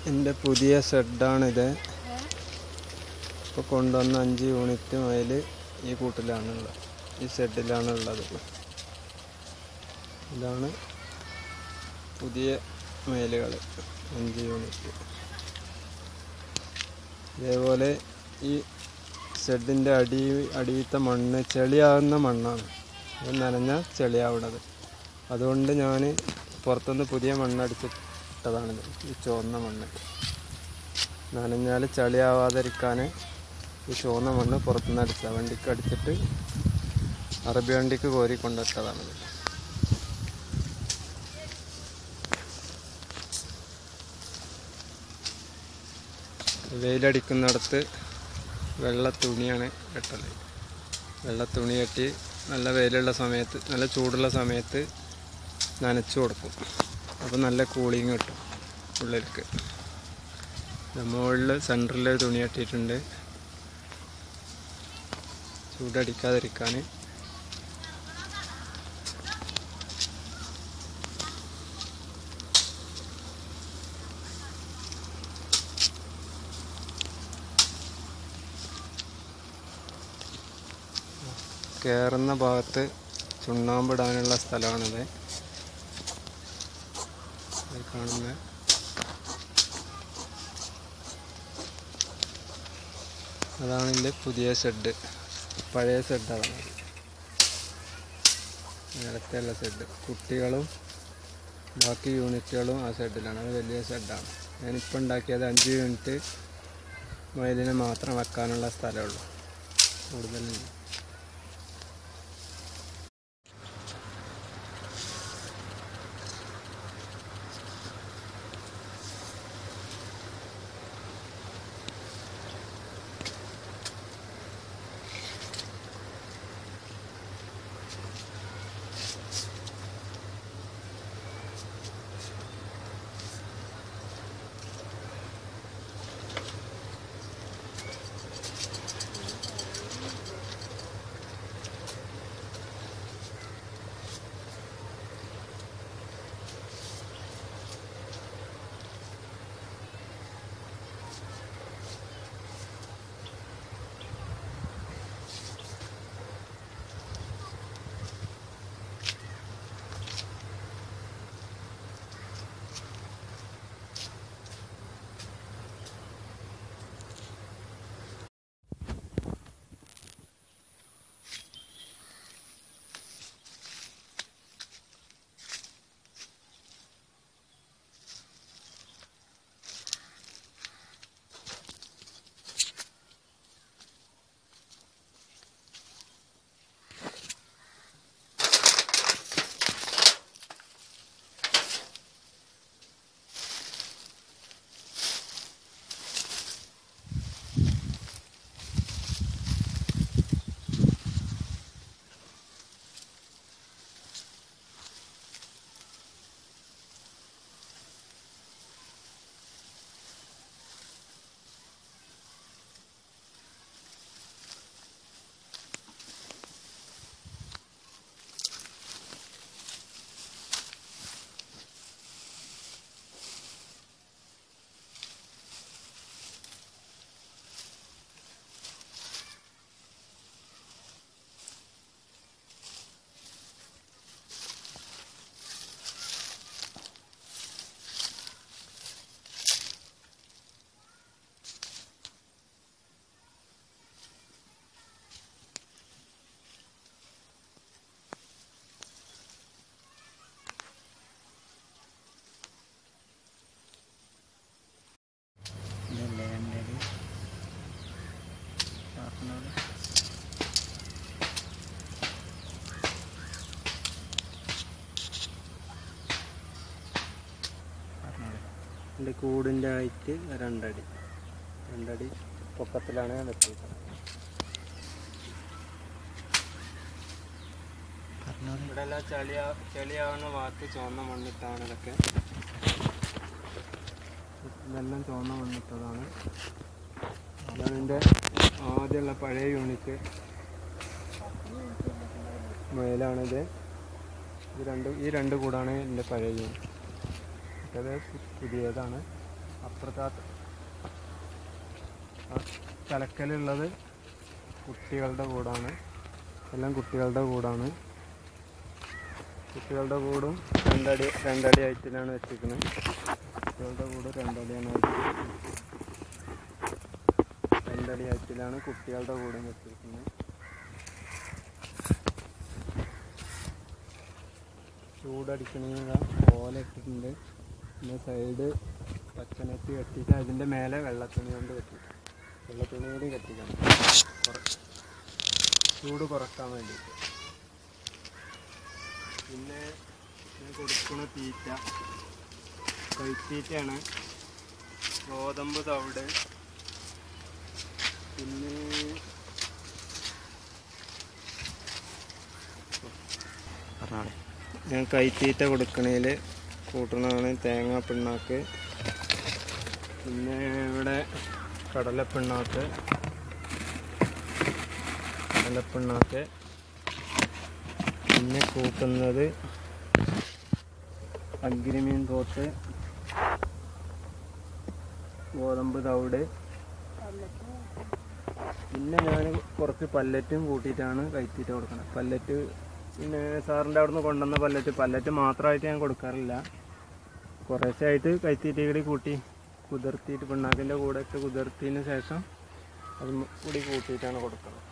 എൻ്റെ പുതിയ ഷെഡാണിത്. ഇപ്പോൾ കൊണ്ടുവന്ന 5 യൂണിറ്റ് മയിൽ ഈ കൂട്ടിലാണുള്ളത്, ഈ ഷെഡിലാണുള്ളത്. ഇതാണ് പുതിയ മയിലുകൾ, 5 യൂണിറ്റ്. ഇതേപോലെ ഈ ഷെഡിൻ്റെ അടിയിലത്തെ മണ്ണ് ചെളിയാവുന്ന മണ്ണാണ്. ഇത് നനഞ്ഞാൽ ചെളിയാവുന്നത്. അതുകൊണ്ട് ഞാൻ പുറത്തുനിന്ന് പുതിയ മണ്ണടിച്ചിട്ടതാണിത്. ഈ ചുവന്ന മണ്ണ് നനഞ്ഞാൽ ചളിയാവാതിരിക്കാൻ ഈ ചുവന്ന മണ്ണ് പുറത്തുനിന്ന് അടിച്ച വണ്ടിക്ക് അടിച്ചിട്ട് അറബി വണ്ടിക്ക് കോരി കൊണ്ടിട്ടതാണിത്. വെയിലടിക്കുന്നിടത്ത് വെള്ള തുണിയാണ് കെട്ടല്. വെള്ള തുണി കെട്ടി നല്ല വെയിലുള്ള സമയത്ത്, നല്ല ചൂടുള്ള സമയത്ത് നനച്ചു കൊടുക്കും. അപ്പോൾ നല്ല കൂളിങ് കിട്ടും ഉള്ളിലേക്ക്. മുകളിൽ സെൻറ്ററിൽ തുണി കെട്ടിയിട്ടുണ്ട് ചൂടടിക്കാതിരിക്കാൻ. കയറുന്ന ഭാഗത്ത് ചുണ്ണാമ്പിടാനുള്ള സ്ഥലമാണിത്. കാണുന്നത് അതാണ് എൻ്റെ പുതിയ ഷെഡ്. പഴയ ഷെഡാണ്, നേരത്തെയുള്ള ഷെഡ്. കുട്ടികളും ബാക്കി യൂണിറ്റുകളും ആ ഷെഡിലാണ്. അത് വലിയ ഷെഡാണ്. ഞാനിപ്പോൾ ഉണ്ടാക്കിയത് 5 യൂണിറ്റ് മയിലിനെ മാത്രം വെക്കാനുള്ള സ്ഥലമുള്ളൂ, കൂടുതലില്ല. എൻ്റെ കൂടിൻ്റെ ഹൈറ്റ് 2 അടി പൊക്കത്തിലാണ് ഞാൻ വെച്ചിരിക്കുന്നത്. ഇവിടെ എല്ലാം ചെളിയാവുന്ന ഭാഗത്ത് ചുവന്ന മണ്ണിട്ടാണ് ഇതൊക്കെ. ഇതെല്ലാം ചുവന്ന മണ്ണിട്ടതാണ്. അതാണ് എൻ്റെ ആദ്യമുള്ള പഴയ യൂണിറ്റ് മയിലാണിത്. ഈ രണ്ട് കൂടാണ് എൻ്റെ പഴയ യൂണിറ്റ്. അത് പുതിയതാണ്. അപ്പുറത്തെ തലക്കലുള്ളത് കുട്ടികളുടെ കൂടാണ്. എല്ലാം കുട്ടികളുടെ കൂടാണ്. കുട്ടികളുടെ കൂടും രണ്ടടി ഹൈറ്റിലാണ് വെച്ചിരിക്കുന്നത്. കുട്ടികളുടെ കൂട് രണ്ടടി ഹൈറ്റിലാണ് കുട്ടികളുടെ കൂടും വെച്ചിരിക്കുന്നത്. ചൂടടിക്കണമെങ്കിൽ ഓല ഇട്ടിട്ടുണ്ട്. പിന്നെ സൈഡ് പച്ചനെറ്റ് കെട്ടിയിട്ട് അതിൻ്റെ മേലെ വെള്ളത്തുണി കൊണ്ട് കെട്ടിയിട്ട് വെള്ളത്തുണി കൂടി കെട്ടിക്കണം ചൂട് കുറക്കാൻ വേണ്ടിയിട്ട്. പിന്നെ കൊടുക്കുന്ന തീറ്റ കൈത്തീറ്റയാണ്. ഗോതമ്പ് തവിട്. പിന്നെ ഞാൻ കൈത്തീറ്റ കൊടുക്കണതിൽ കൂട്ടണതാണ് തേങ്ങാ പിണ്ണാക്ക്. പിന്നെ ഇവിടെ കടലപ്പിണ്ണാക്ക്. പിന്നെ കൂട്ടുന്നത് അഗ്രിമീൻ തോത്ത്, ഗോതമ്പ് തവിട്. പിന്നെ ഞാൻ കുറച്ച് പല്ലറ്റും കൂട്ടിയിട്ടാണ് കൈത്തീറ്റ കൊടുക്കുന്നത്. പല്ലറ്റ് പിന്നെ സാറിൻ്റെ അവിടെ നിന്ന് കൊണ്ടുവന്ന പല്ലറ്റ് മാത്രമായിട്ട് ഞാൻ കൊടുക്കാറില്ല. കുറേശ്ശായിട്ട് കൈത്തീറ്റ കൂടി കൂട്ടി കുതിർത്തിയിട്ട് പിണ്ണാക്കിൻ്റെ കൂടെ ഇട്ട് കുതിർത്തതിന് ശേഷം അത് കൂടി കൂട്ടിയിട്ടാണ് കൊടുക്കുന്നത്.